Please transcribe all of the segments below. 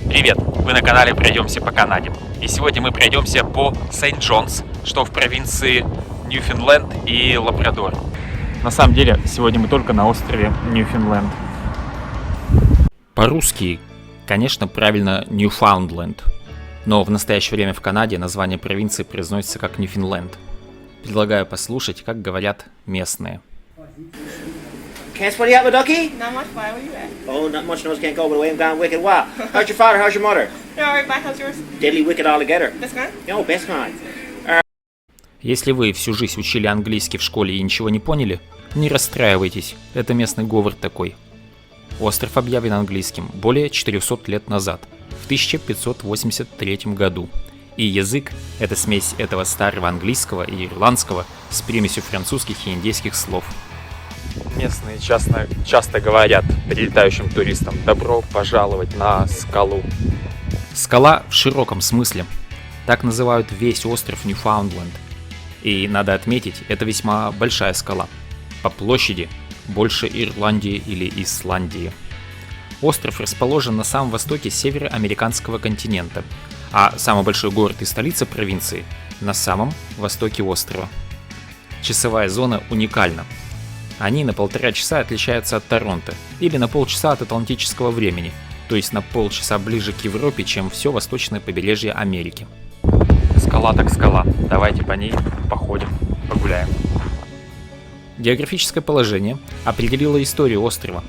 Привет! Вы на канале «Пройдемся по Канаде». И сегодня мы пройдемся по Сент-Джонс, что в провинции Ньюфаундленд и Лабрадор. На самом деле, сегодня мы только на острове Ньюфаундленд. По-русски, конечно, правильно Ньюфаундленд. Но в настоящее время в Канаде название провинции произносится как Ньюфаундленд. Предлагаю послушать, как говорят местные. Can't split you up with Ducky? Not much. Why? Where you at? Oh, not much nose can't go, but the way I'm going wicked wild. How's your father? How's your mother? They're alright, bye. How's yours? Deadly wicked altogether. That's good? No, best kind. Если вы всю жизнь учили английский в школе и ничего не поняли, не расстраивайтесь, это местный говор такой. Остров объявлен английским более 400 лет назад, в 1583 году. И язык – это смесь этого старого английского и ирландского с примесью французских и индейских слов. Местные часто говорят прилетающим туристам: добро пожаловать на скалу. Скала в широком смысле. Так называют весь остров Ньюфаундленд. И надо отметить, это весьма большая скала. По площади больше Ирландии или Исландии. Остров расположен на самом востоке североамериканского континента, а самый большой город и столица провинции на самом востоке острова. Часовая зона уникальна. Они на 1,5 часа отличаются от Торонто, или на полчаса от атлантического времени, то есть на полчаса ближе к Европе, чем все восточное побережье Америки. Скала так скала, давайте по ней походим, погуляем. Географическое положение определило историю острова.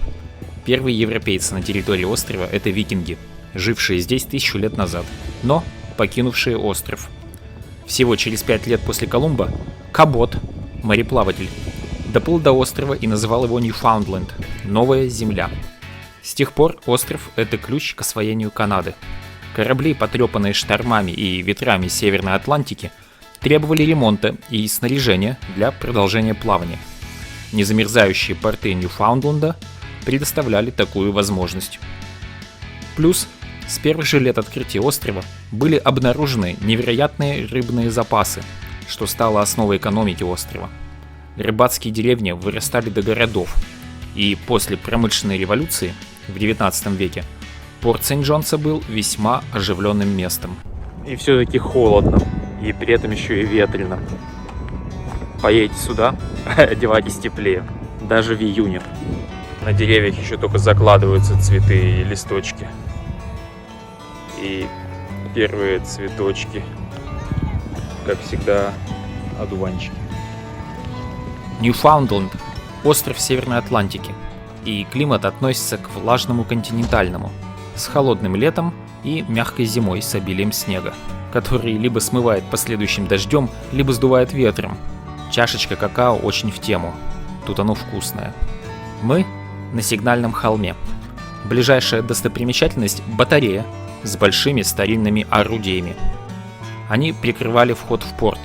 Первые европейцы на территории острова – это викинги, жившие здесь 1000 лет назад, но покинувшие остров. Всего через 5 лет после Колумба Кабот, мореплаватель, доплыл до острова и называл его Ньюфаундленд – Новая Земля. С тех пор остров – это ключ к освоению Канады. Корабли, потрепанные штормами и ветрами Северной Атлантики, требовали ремонта и снаряжения для продолжения плавания. Незамерзающие порты Ньюфаундленда предоставляли такую возможность. Плюс, с первых же лет открытия острова были обнаружены невероятные рыбные запасы, что стало основой экономики острова. Рыбацкие деревни вырастали до городов, и после промышленной революции в 19 веке порт Сент-Джонса был весьма оживленным местом. И все-таки холодно, и при этом еще и ветрено. Поедете сюда, одевайтесь теплее, даже в июне. На деревьях еще только закладываются цветы и листочки. И первые цветочки, как всегда, одуванчики. Ньюфаундленд – остров Северной Атлантики, и климат относится к влажному континентальному, с холодным летом и мягкой зимой с обилием снега, который либо смывает последующим дождем, либо сдувает ветром. Чашечка какао очень в тему, тут оно вкусное. Мы на сигнальном холме. Ближайшая достопримечательность – батарея с большими старинными орудиями. Они прикрывали вход в порт.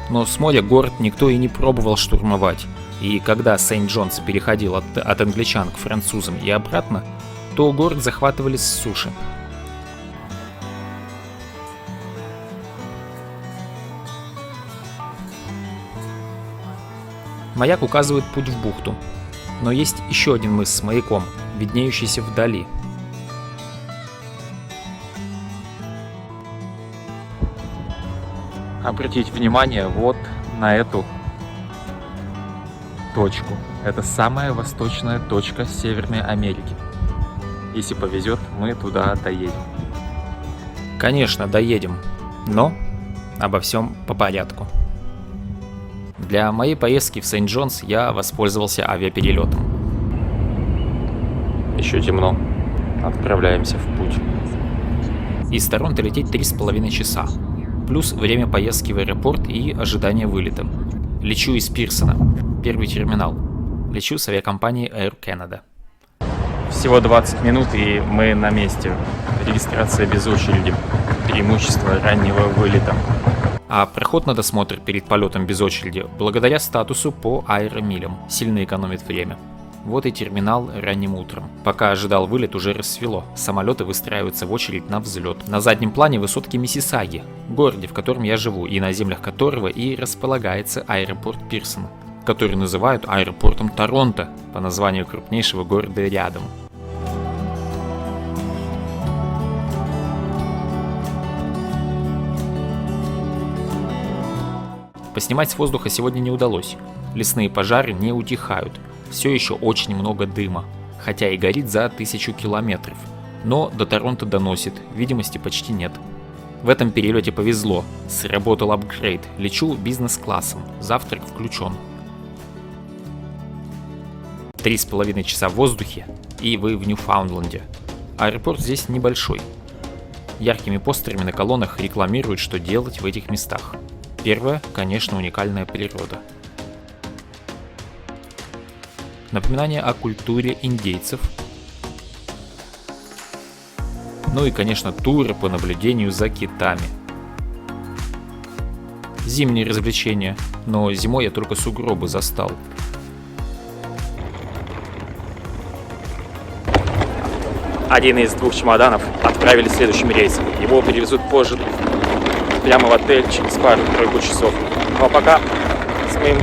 Но с моря город никто и не пробовал штурмовать, и когда Сент-Джонс переходил от англичан к французам и обратно, то город захватывали с суши. Маяк указывает путь в бухту, но есть еще один мыс с маяком, виднеющийся вдали. Обратите внимание вот на эту точку. Это самая восточная точка Северной Америки. Если повезет, мы туда доедем. Конечно, доедем, но обо всем по порядку. Для моей поездки в Сент-Джонс я воспользовался авиаперелетом. Еще темно. Отправляемся в путь. Из Торонто лететь 3,5 часа. Плюс время поездки в аэропорт и ожидание вылета. Лечу из Пирсона, первый терминал. Лечу с авиакомпанией Air Canada. Всего 20 минут и мы на месте. Регистрация без очереди. Преимущество раннего вылета. А проход на досмотр перед полетом без очереди благодаря статусу по аэромилям сильно экономит время. Вот и терминал ранним утром. Пока ожидал вылет, уже рассвело. Самолеты выстраиваются в очередь на взлет. На заднем плане высотки Миссисаги, городе, в котором я живу, и на землях которого и располагается аэропорт Пирсон, который называют аэропортом Торонто по названию крупнейшего города рядом. Поснимать с воздуха сегодня не удалось. Лесные пожары не утихают. Все еще очень много дыма, хотя и горит за 1000 километров. Но до Торонто доносит, видимости почти нет. В этом перелете повезло, сработал апгрейд, лечу бизнес-классом, завтрак включен. 3,5 часа в воздухе, и вы в Ньюфаундленде. Аэропорт здесь небольшой. Яркими постерами на колоннах рекламируют, что делать в этих местах. Первое, конечно, уникальная природа. Напоминание о культуре индейцев. Ну и, конечно, туры по наблюдению за китами. Зимние развлечения, но зимой я только сугробы застал. Один из 2 чемоданов отправили следующим рейсом. Его перевезут позже прямо в отель через пару-тройку часов. Ну а пока с моим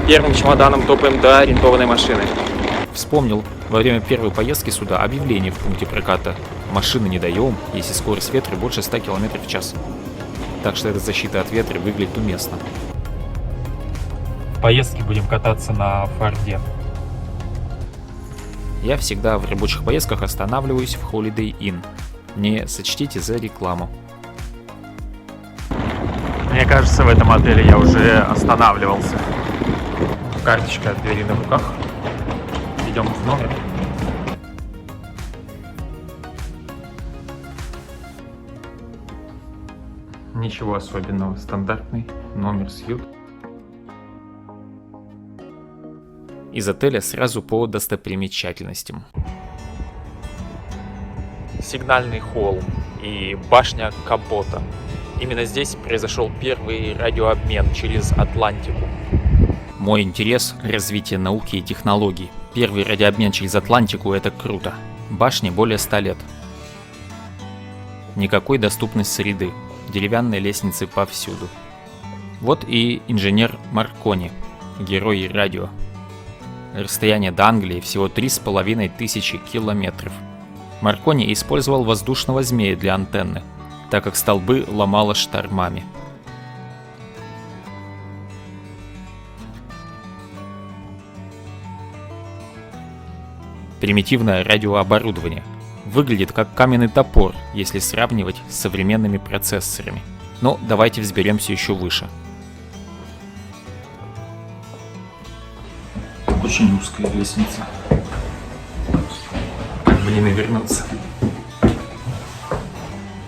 первым чемоданом топаем до арендованной машины. Вспомнил во время первой поездки сюда объявление в пункте проката. Машины не даем, если скорость ветра больше 100 км в час. Так что эта защита от ветра выглядит уместно. В поездке будем кататься на Форде. Я всегда в рабочих поездках останавливаюсь в Holiday Inn. Не сочтите за рекламу. Мне кажется, в этом отеле я уже останавливался. Карточка от двери на руках. Идем в номер. Ничего особенного. Стандартный номер сьют. Из отеля сразу по достопримечательностям. Сигнальный холм и башня Капота. Именно здесь произошел первый радиообмен через Атлантику. Мой интерес – развитие науки и технологий. Первый радиообмен через Атлантику – это круто. Башне более 100 лет. Никакой доступной среды. Деревянные лестницы повсюду. Вот и инженер Маркони, герой радио. Расстояние до Англии всего 3500 километров. Маркони использовал воздушного змея для антенны, так как столбы ломало штормами. Примитивное радиооборудование. Выглядит как каменный топор, если сравнивать с современными процессорами. Но давайте взберемся еще выше. Очень узкая лестница. Как бы не навернуться.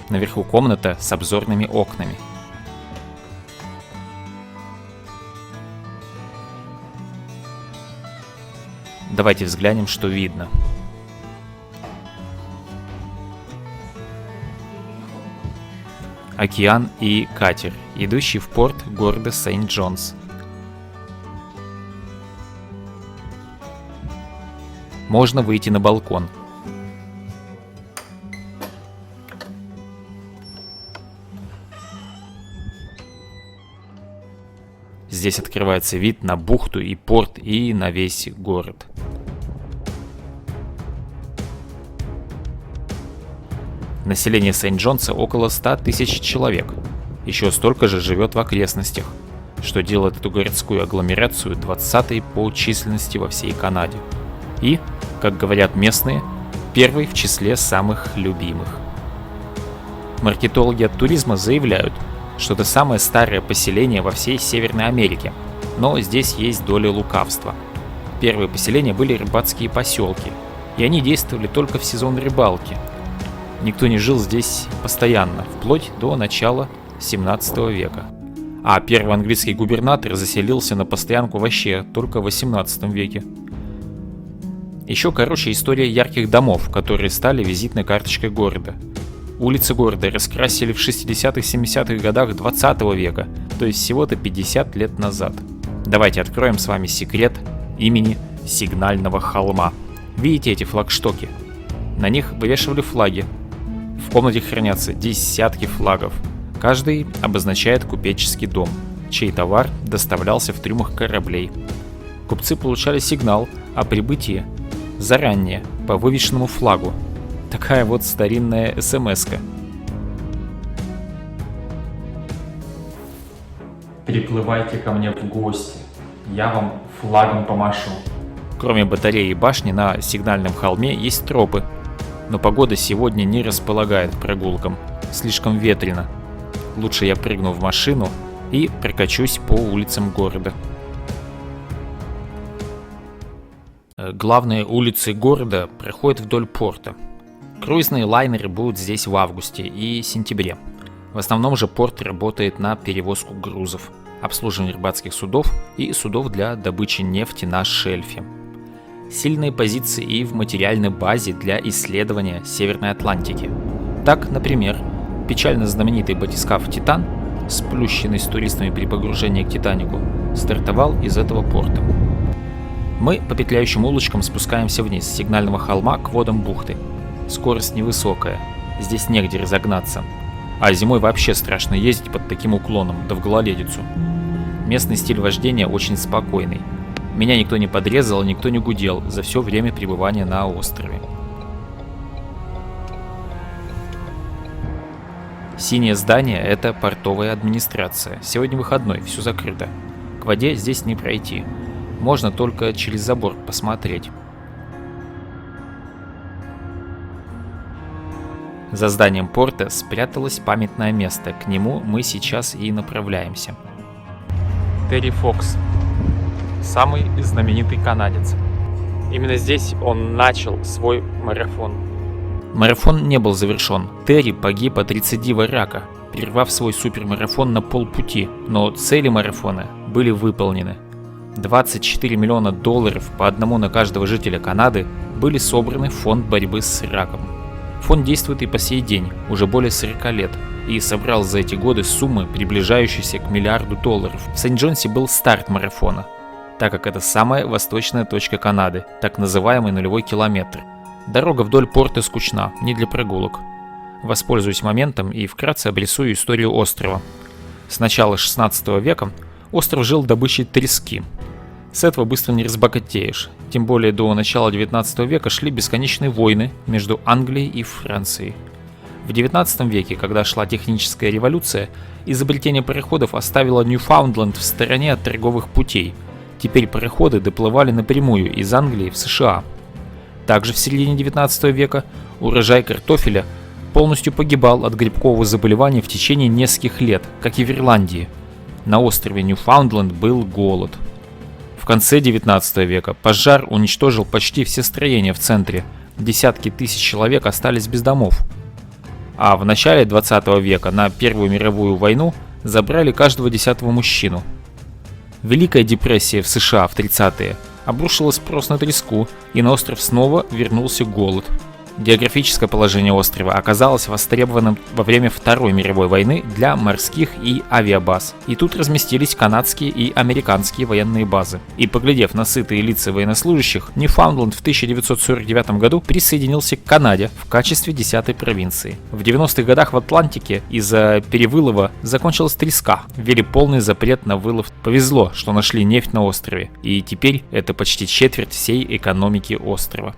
Наверху комната с обзорными окнами. Давайте взглянем, что видно. Океан и катер, идущий в порт города Сент-Джонс. Можно выйти на балкон. Здесь открывается вид на бухту и порт и на весь город. Население Сент-Джонса около 100 тысяч человек. Еще столько же живет в окрестностях, что делает эту городскую агломерацию 20-й по численности во всей Канаде. И, как говорят местные, первый в числе самых любимых. Маркетологи от туризма заявляют, что это самое старое поселение во всей Северной Америке, но здесь есть доля лукавства. Первые поселения были рыбацкие поселки, и они действовали только в сезон рыбалки. Никто не жил здесь постоянно, вплоть до начала 17 века. А первый английский губернатор заселился на постоянку вообще только в 18 веке. Еще короче история ярких домов, которые стали визитной карточкой города. Улицы города раскрасили в 60-70-х годах 20 века, то есть всего-то 50 лет назад. Давайте откроем с вами секрет имени Сигнального холма. Видите эти флагштоки? На них вывешивали флаги. В комнате хранятся десятки флагов. Каждый обозначает купеческий дом, чей товар доставлялся в трюмах кораблей. Купцы получали сигнал о прибытии заранее по вывешенному флагу. Такая вот старинная СМС-ка. Приплывайте ко мне в гости, я вам флагом помашу. Кроме батареи и башни, на Сигнальном холме есть тропы. Но погода сегодня не располагает к прогулкам. Слишком ветрено. Лучше я прыгну в машину и прокачусь по улицам города. Главные улицы города проходят вдоль порта. Круизные лайнеры будут здесь в августе и сентябре. В основном же порт работает на перевозку грузов, обслуживание рыбацких судов и судов для добычи нефти на шельфе. Сильные позиции и в материальной базе для исследования Северной Атлантики. Так, например, печально знаменитый батискаф «Титан», сплющенный с туристами при погружении к Титанику, стартовал из этого порта. Мы по петляющим улочкам спускаемся вниз с Сигнального холма к водам бухты. Скорость невысокая, здесь негде разогнаться. А зимой вообще страшно ездить под таким уклоном, да в гололедицу. Местный стиль вождения очень спокойный. Меня никто не подрезал, никто не гудел за все время пребывания на острове. Синее здание – это портовая администрация. Сегодня выходной, все закрыто. К воде здесь не пройти. Можно только через забор посмотреть. За зданием порта спряталось памятное место, к нему мы сейчас и направляемся. Терри Фокс, самый знаменитый канадец. Именно здесь он начал свой марафон. Марафон не был завершен. Терри погиб от рецидива рака, прервав свой супермарафон на полпути, но цели марафона были выполнены. 24 миллиона долларов по одному на каждого жителя Канады были собраны в фонд борьбы с раком. Фонд действует и по сей день, уже более 40 лет, и собрал за эти годы суммы, приближающиеся к $1 миллиард. В Сент-Джонсе был старт марафона, так как это самая восточная точка Канады, так называемый нулевой километр. Дорога вдоль порта скучна, не для прогулок. Воспользуюсь моментом и вкратце обрисую историю острова. С начала 16 века остров жил добычей трески. С этого быстро не разбогатеешь, тем более до начала 19 века шли бесконечные войны между Англией и Францией. В 19 веке, когда шла техническая революция, изобретение пароходов оставило Ньюфаундленд в стороне от торговых путей. Теперь пароходы доплывали напрямую из Англии в США. Также в середине 19 века урожай картофеля полностью погибал от грибкового заболевания в течение нескольких лет, как и в Ирландии. На острове Ньюфаундленд был голод. В конце 19 века пожар уничтожил почти все строения в центре, десятки тысяч человек остались без домов. А в начале 20 века на Первую мировую войну забрали каждого 10-го мужчину. Великая депрессия в США в 30-е обрушила спрос на треску, и на остров снова вернулся голод. Географическое положение острова оказалось востребованным во время Второй мировой войны для морских и авиабаз. И тут разместились канадские и американские военные базы. И поглядев на сытые лица военнослужащих, Ньюфаундленд в 1949 году присоединился к Канаде в качестве 10-й провинции. В 90-х годах в Атлантике из-за перевылова закончилась треска, ввели полный запрет на вылов. Повезло, что нашли нефть на острове, и теперь это почти четверть всей экономики острова.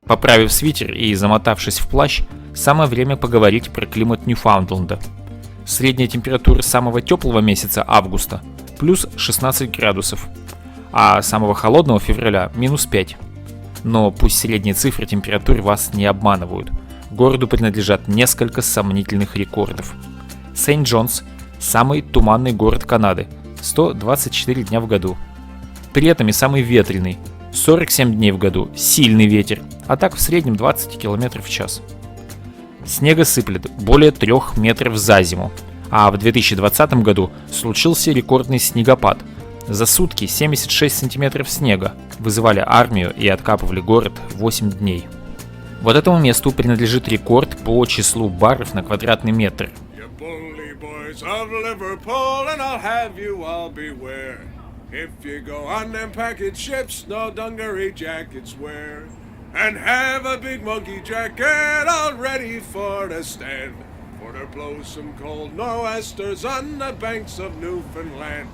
Поправив свитер и замотавшись в плащ, самое время поговорить про климат Ньюфаундленда. Средняя температура самого теплого месяца августа – плюс 16 градусов, а самого холодного февраля – минус 5. Но пусть средние цифры температур вас не обманывают. Городу принадлежат несколько сомнительных рекордов. Сент-Джонс – самый туманный город Канады – 124 дня в году. При этом и самый ветреный – 47 дней в году, сильный ветер, а так в среднем 20 км в час. Снега сыплет более 3 метров за зиму, а в 2020 году случился рекордный снегопад. За сутки 76 сантиметров снега, вызывали армию и откапывали город 8 дней. Вот этому месту принадлежит рекорд по числу баров на квадратный метр. You bully boys of Liverpool, and I'll have you all beware. If you go on them packet ships, no dungaree jackets wear. And have a big monkey jacket all ready for the stand. For there blows some cold nor'westers on the banks of Newfoundland.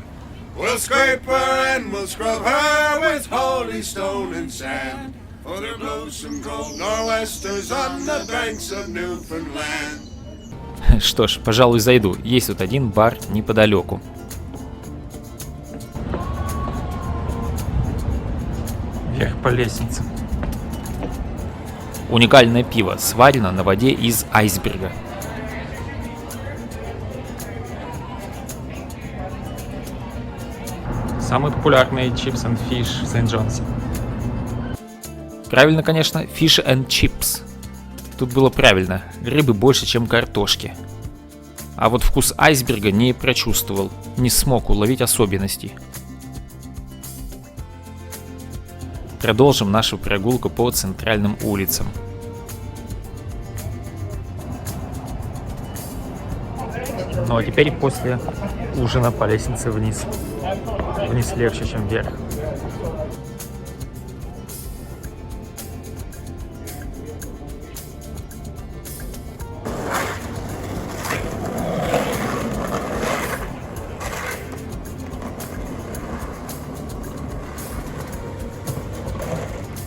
We'll scrape her and we'll scrub her with holy stone and sand. For there blows some cold nor'westers on the banks of Newfoundland. Что ж, пожалуй, зайду. Есть тут один бар неподалеку. Вверх по лестнице. Уникальное пиво сварено на воде из айсберга. Самые популярные Chips and Fish в Сент-Джонсе. Правильно, конечно, fish and chips. Тут было правильно. Рыбы больше, чем картошки. А вот вкус айсберга не прочувствовал. Не смог уловить особенностей. Продолжим нашу прогулку по центральным улицам. Ну а теперь после ужина по лестнице вниз. Вниз легче, чем вверх.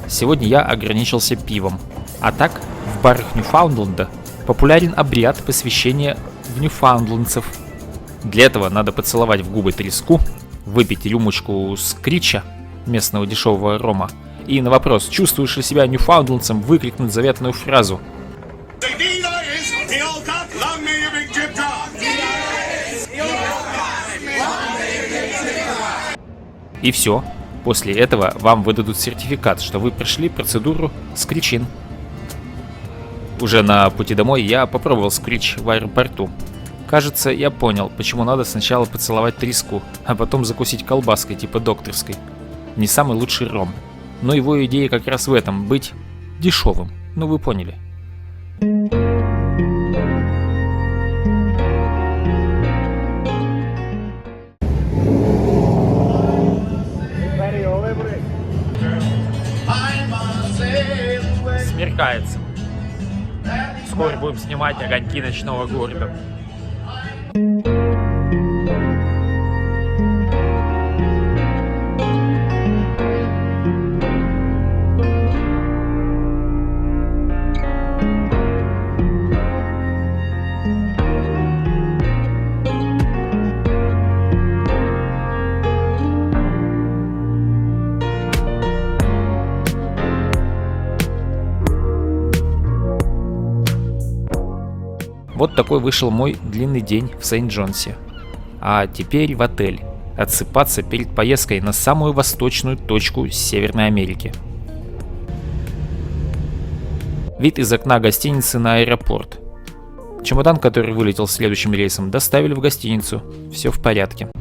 Сегодня я ограничился пивом. А так, в барах Ньюфаундленда популярен обряд посвящения в ньюфаундлендцев. Для этого надо поцеловать в губы треску, выпить рюмочку скрича, местного дешевого рома, и на вопрос, чувствуешь ли себя ньюфаундлендцем, выкрикнуть заветную фразу. И все. После этого вам выдадут сертификат, что вы прошли процедуру скричин. Уже на пути домой я попробовал скрич в аэропорту. Кажется, я понял, почему надо сначала поцеловать треску, а потом закусить колбаской типа докторской. Не самый лучший ром. Но его идея как раз в этом, быть дешевым. Ну вы поняли. Смеркается. Скоро будем снимать огоньки ночного города. Вот такой вышел мой длинный день в Сент-Джонсе. А теперь в отель. Отсыпаться перед поездкой на самую восточную точку Северной Америки. Вид из окна гостиницы на аэропорт. Чемодан, который вылетел следующим рейсом, доставили в гостиницу. Все в порядке.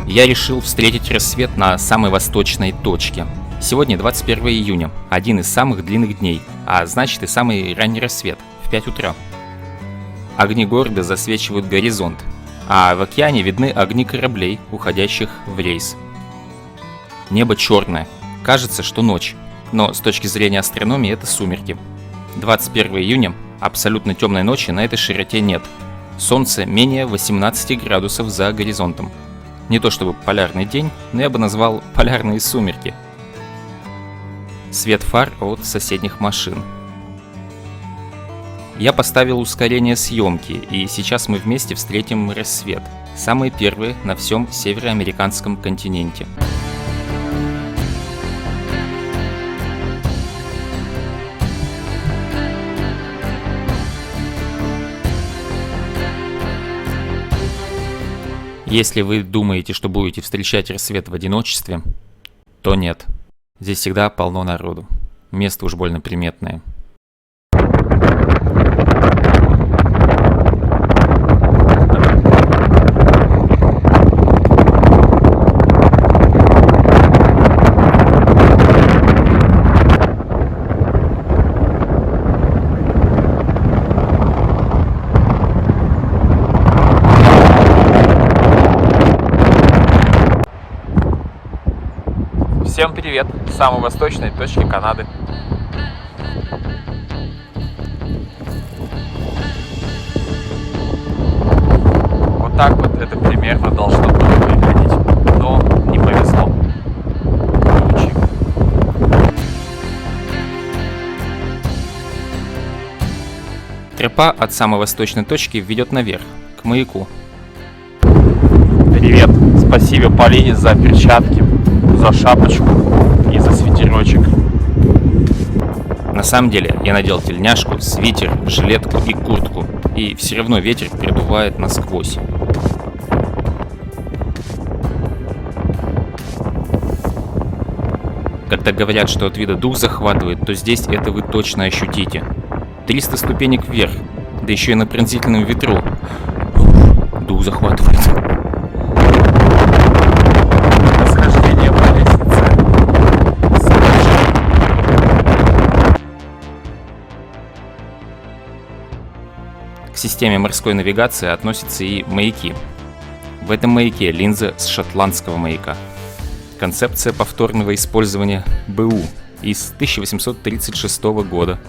Я решил встретить рассвет на самой восточной точке. Сегодня 21 июня, один из самых длинных дней, а значит и самый ранний рассвет, в 5 утра. Огни города засвечивают горизонт, а в океане видны огни кораблей, уходящих в рейс. Небо черное, кажется, что ночь, но с точки зрения астрономии это сумерки. 21 июня, абсолютно темной ночи на этой широте нет. Солнце менее 18 градусов за горизонтом. Не то чтобы полярный день, но я бы назвал полярные сумерки. Свет фар от соседних машин. Я поставил ускорение съемки, и сейчас мы вместе встретим рассвет. Самые первые на всем североамериканском континенте. Если вы думаете, что будете встречать рассвет в одиночестве, то нет. Здесь всегда полно народу. Место уж больно приметное. Всем привет с самой восточной точки Канады. Вот так вот это примерно должно было выглядеть, но не повезло. Тучи. Тропа от самой восточной точки ведет наверх, к маяку. Привет, спасибо Полине за перчатки, за шапочку и за свитерочек. На самом деле я надел тельняшку, свитер, жилетку и куртку, и все равно ветер передувает насквозь. Когда говорят, что от вида дух захватывает, то здесь это вы точно ощутите. 300 ступенек вверх, да еще и на пронзительном ветру. Дух захватывает. Восхождение по лестнице. К системе морской навигации относятся и маяки. В этом маяке линза с шотландского маяка. Концепция повторного использования БУ из 1836 года.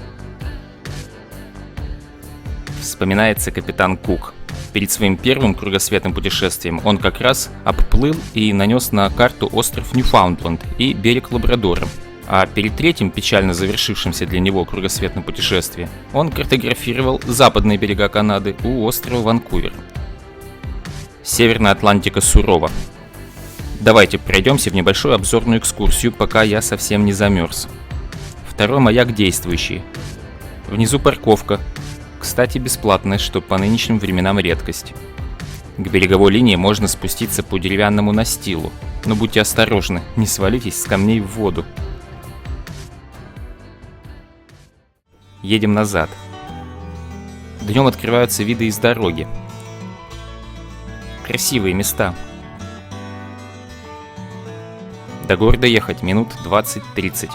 Вспоминается капитан Кук. Перед своим первым кругосветным путешествием он как раз обплыл и нанес на карту остров Ньюфаундленд и берег Лабрадора. А перед третьим, печально завершившимся для него кругосветным путешествием, он картографировал западные берега Канады у острова Ванкувер. Северная Атлантика сурова. Давайте пройдемся в небольшую обзорную экскурсию, пока я совсем не замерз. Второй маяк действующий. Внизу парковка. Кстати, бесплатная, что по нынешним временам редкость. К береговой линии можно спуститься по деревянному настилу, но будьте осторожны, не свалитесь с камней в воду. Едем назад. Днем открываются виды из дороги. Красивые места. До города ехать минут 20-30.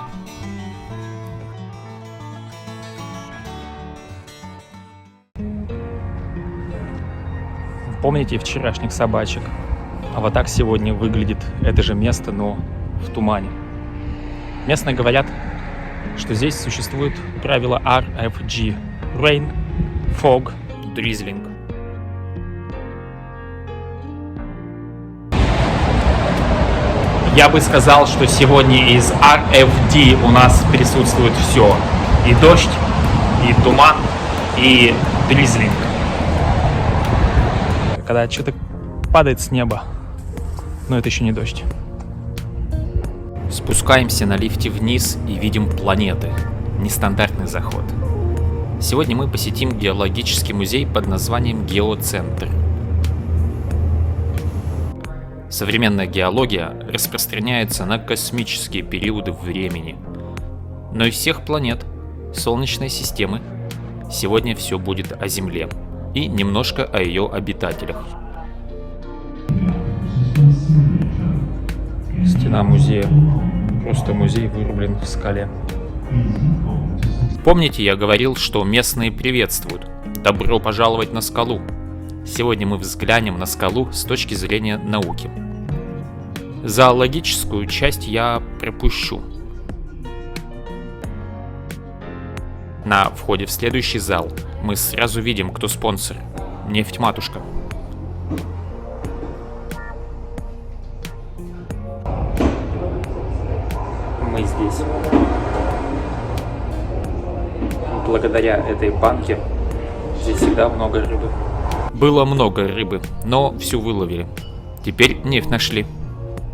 Помните вчерашних собачек? А вот так сегодня выглядит это же место, но в тумане. Местные говорят, что здесь существует правило RFG – Rain, Fog, Drizzling. Я бы сказал, что сегодня из RFD у нас присутствует все. И дождь, и туман, и дризлинг. Когда что-то падает с неба, но это еще не дождь. Спускаемся на лифте вниз и видим планеты. Нестандартный заход. Сегодня мы посетим геологический музей под названием Геоцентр. Современная геология распространяется на космические периоды времени. Но из всех планет Солнечной системы сегодня все будет о Земле и немножко о ее обитателях. Стена музея. Просто музей вырублен в скале. Помните, я говорил, что местные приветствуют. Добро пожаловать на скалу. Сегодня мы взглянем на скалу с точки зрения науки. Зоологическую часть я пропущу. На входе в следующий зал мы сразу видим, кто спонсор. Нефть-матушка. Мы здесь. Благодаря этой банке здесь всегда много рыбы. Было много рыбы, но всю выловили. Теперь нефть нашли.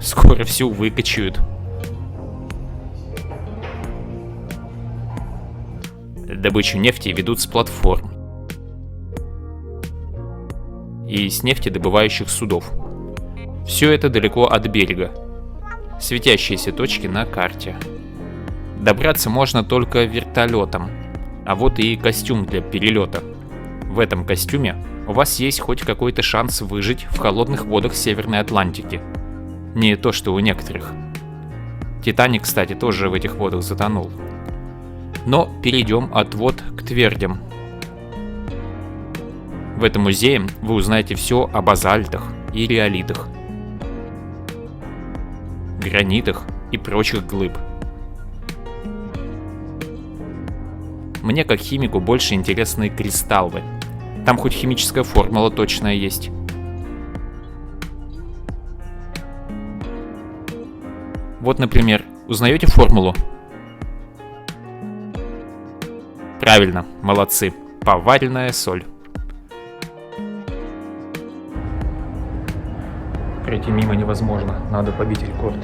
Скоро всю выкачают. Добычу нефти ведут с платформ и с нефтедобывающих судов. Все это далеко от берега. Светящиеся точки на карте. Добраться можно только вертолетом. А вот и костюм для перелета. В этом костюме у вас есть хоть какой-то шанс выжить в холодных водах Северной Атлантики. Не то, что у некоторых. Титаник, кстати, тоже в этих водах затонул. Но перейдем от вод к твердям. В этом музее вы узнаете все о базальтах и риолитах, гранитах и прочих глыб. Мне как химику больше интересны кристаллы. Там хоть химическая формула точная есть. Вот, например, узнаете формулу? Правильно, молодцы. Поваренная соль. Пройти мимо невозможно, надо побить рекорд.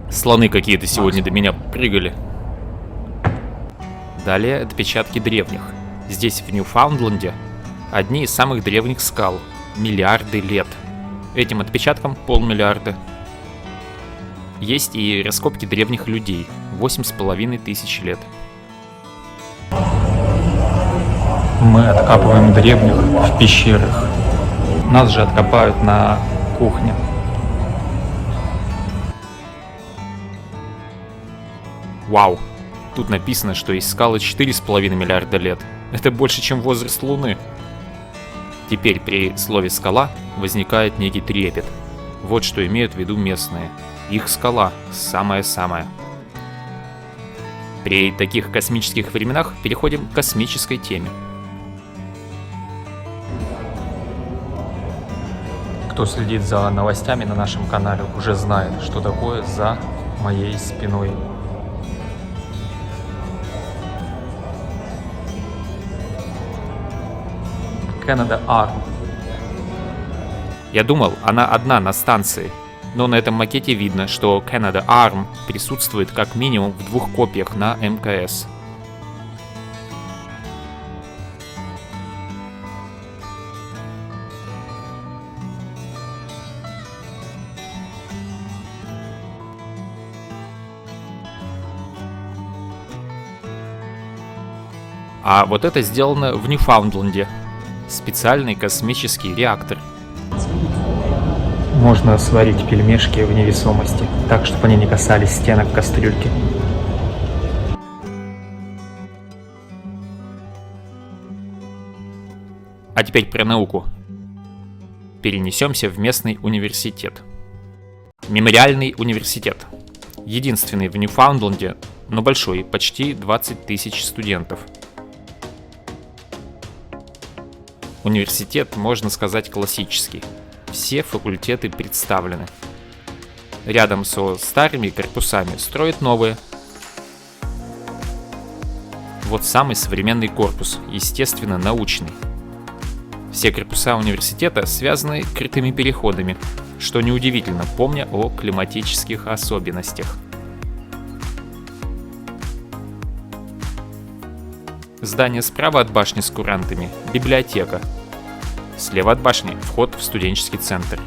Слоны какие-то сегодня до меня прыгали. Далее отпечатки древних. Здесь, в Ньюфаундленде, одни из самых древних скал. Миллиарды лет. Этим отпечаткам полмиллиарда. Есть и раскопки древних людей. 8500 лет. Мы откапываем древних в пещерах. Нас же откопают на кухне. Вау! Тут написано, что есть скалы 4,5 миллиарда лет. Это больше, чем возраст Луны. Теперь при слове «скала» возникает некий трепет. Вот что имеют в виду местные. Их скала самая-самая. При таких космических временах переходим к космической теме. Кто следит за новостями на нашем канале, уже знает, что такое за моей спиной. Canadarm. Я думал, она одна на станции, но на этом макете видно, что Canadarm присутствует как минимум в 2 копиях на МКС. А вот это сделано в Ньюфаундленде. Специальный космический реактор. Можно сварить пельмешки в невесомости, так, чтобы они не касались стенок кастрюльки. А теперь про науку. Перенесемся в местный университет. Мемориальный университет. Единственный в Ньюфаундленде, но большой, почти 20 тысяч студентов. Университет, можно сказать, классический. Все факультеты представлены. Рядом со старыми корпусами строят новые. Вот самый современный корпус, естественно, научный. Все корпуса университета связаны крытыми переходами, что неудивительно, помня о климатических особенностях. Здание справа от башни с курантами – библиотека. Слева от башни – вход в студенческий центр.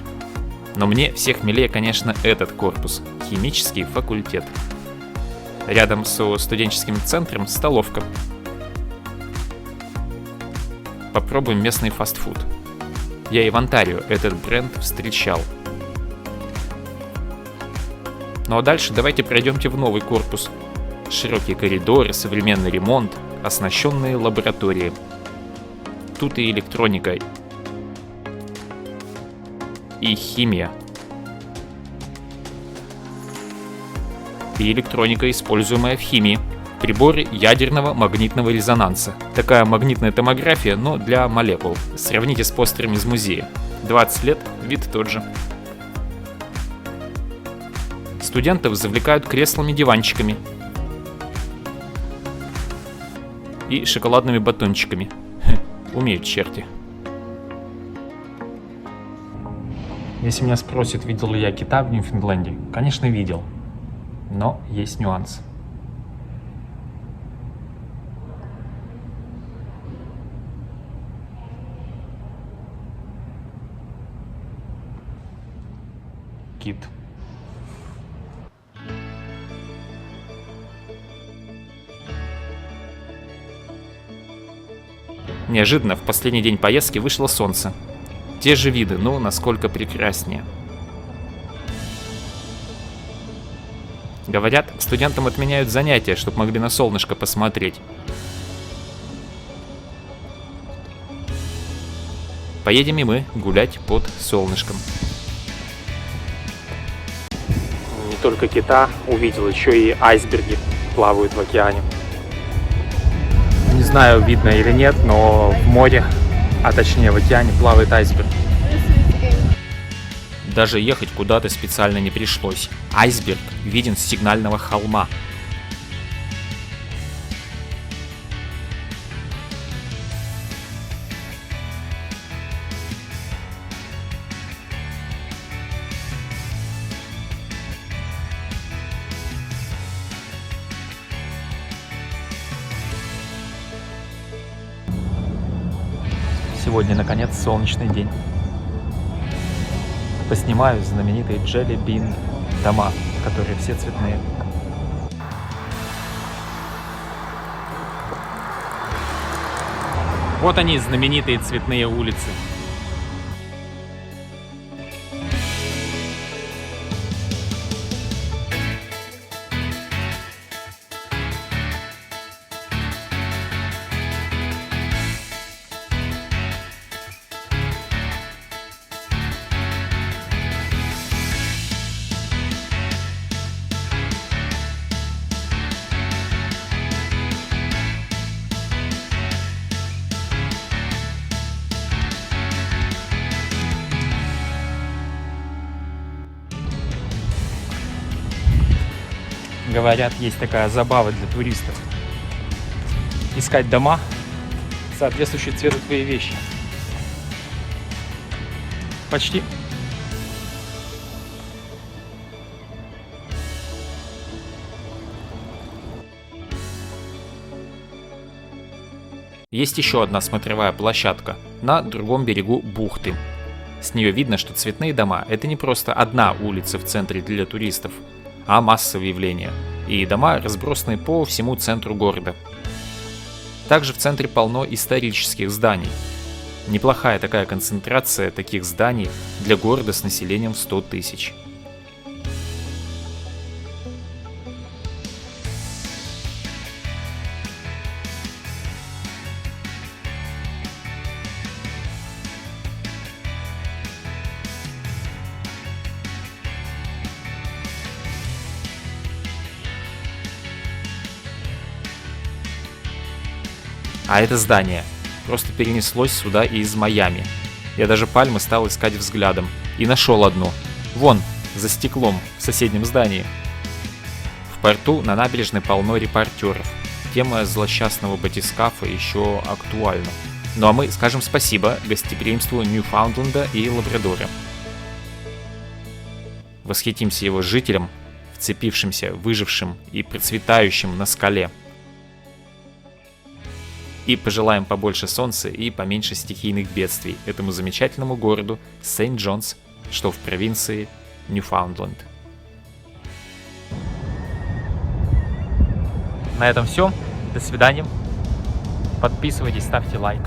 Но мне всех милее, конечно, этот корпус – химический факультет. Рядом со студенческим центром – столовка. Попробуем местный фастфуд. Я и в Онтарио этот бренд встречал. Ну а дальше давайте пройдемте в новый корпус. Широкие коридоры, современный ремонт, оснащенные лаборатории. Тут и электроника, и химия. И электроника, используемая в химии. Приборы ядерного магнитного резонанса. Такая магнитная томография, но для молекул. Сравните с постером из музея. 20 лет, вид тот же. Студентов завлекают креслами-диванчиками и шоколадными батончиками. Умеют черти. Если меня спросят, видел ли я кита в Ньюфаундленде, конечно, видел. Но есть нюанс. Кит. Неожиданно в последний день поездки вышло солнце. Те же виды, но насколько прекраснее. Говорят, студентам отменяют занятия, чтобы могли на солнышко посмотреть. Поедем и мы гулять под солнышком. Не только кита увидел, еще и айсберги плавают в океане. Не знаю, видно или нет, но в море, а точнее в океане, плавает айсберг. Даже ехать куда-то специально не пришлось. Айсберг виден с сигнального холма. Сегодня, наконец, солнечный день. Поснимаю знаменитые Jelly Bean дома, которые все цветные. Вот они, знаменитые цветные улицы. Говорят, есть такая забава для туристов. Искать дома, соответствующие цвету твоей вещи. Почти. Есть еще одна смотровая площадка на другом берегу бухты. С нее видно, что цветные дома — это не просто одна улица в центре для туристов, а массовое явление, и дома разбросаны по всему центру города. Также в центре полно исторических зданий. Неплохая такая концентрация таких зданий для города с населением в 100 тысяч. А это здание просто перенеслось сюда из Майами. Я даже пальмы стал искать взглядом. И нашел одну. Вон, за стеклом, в соседнем здании. В порту на набережной полно репортеров. Тема злосчастного батискафа еще актуальна. Ну а мы скажем спасибо гостеприимству Ньюфаундленда и Лабрадора. Восхитимся его жителям, вцепившимся, выжившим и процветающим на скале. И пожелаем побольше солнца и поменьше стихийных бедствий этому замечательному городу Сент-Джонс, что в провинции Ньюфаундленд. На этом все. До свидания. Подписывайтесь, ставьте лайк.